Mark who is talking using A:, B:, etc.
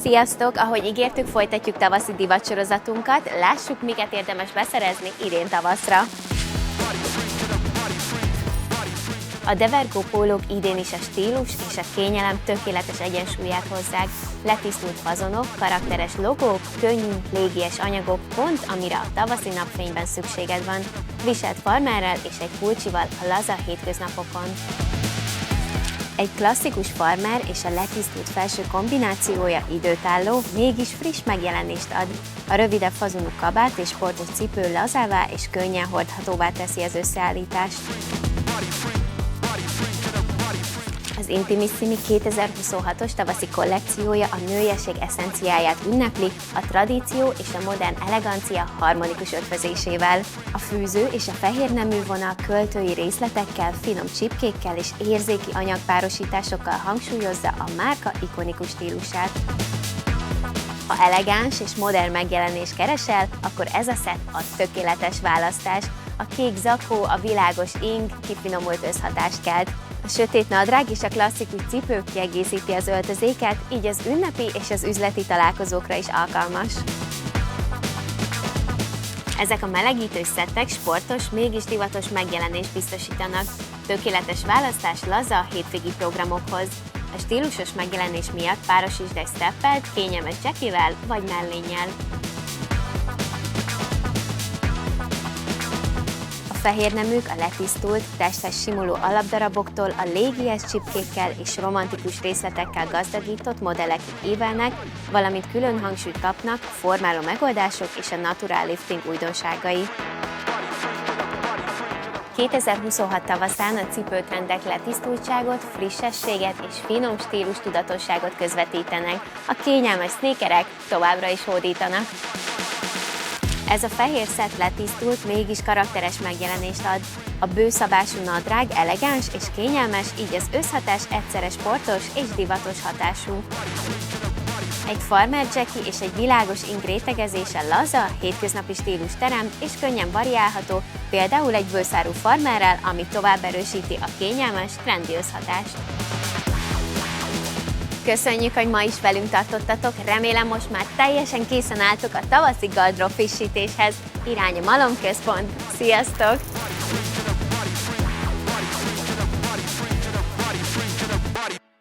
A: Sziasztok! Ahogy ígértük, folytatjuk tavaszi divatsorozatunkat. Lássuk, miket érdemes beszerezni idén tavaszra. A Devergo pólók idén is a stílus és a kényelem tökéletes egyensúlyát hozzák. Letisztult fazonok, karakteres logók, könnyű, légies anyagok, pont amire a tavaszi napfényben szükséged van. Viselt farmerrel és egy pulcsival a laza hétköznapokon. Egy klasszikus farmer és a letisztult felső kombinációja időtálló, mégis friss megjelenést ad. A rövidebb fazonú kabát és sportos cipő lazává és könnyen hordhatóvá teszi az összeállítást. Az Intimissimi 2026-os tavaszi kollekciója a nőiesség eszenciáját ünnepli, a tradíció és a modern elegancia harmonikus ötvözésével. A fűző és a fehér nemű vonal költői részletekkel, finom csipkékkel és érzéki anyagpárosításokkal hangsúlyozza a márka ikonikus stílusát. Ha elegáns és modern megjelenést keresel, akkor ez a szett a tökéletes választás. A kék zakó, a világos ing kifinomult összhatást kelt. A sötét nadrág és a klasszikus cipő kiegészíti az öltözéket, így az ünnepi és az üzleti találkozókra is alkalmas. Ezek a melegítő szettek sportos, mégis divatos megjelenést biztosítanak. Tökéletes választás laza hétvégi programokhoz. A stílusos megjelenés miatt párosítsd egy steppelt, kényelmes jackivel vagy mellénnyel. A fehér neműk a letisztult, testhez simuló alapdaraboktól a légies csipkékkel és romantikus részletekkel gazdagított modellekig ívelnek, valamint külön hangsúlyt kapnak a formáló megoldások és a natural lifting újdonságai. 2026 tavaszán a cipőtrendek letisztultságot, frissességet és finom stílus tudatosságot közvetítenek. A kényelmes sneakerek továbbra is hódítanak. Ez a fehér szett letisztult, mégis karakteres megjelenést ad. A bőszabású nadrág elegáns és kényelmes, így az összhatás egyszerre sportos és divatos hatású. Egy farmer jackie és egy világos ing rétegezése laza, hétköznapi stílus terem és könnyen variálható, például egy bőszárú farmerrel, ami tovább erősíti a kényelmes, trendi összhatást. Köszönjük, hogy ma is velünk tartottatok, remélem most már teljesen készen álltok a tavaszi gardrób frissítéshez. Irány a Malom Központ. Sziasztok!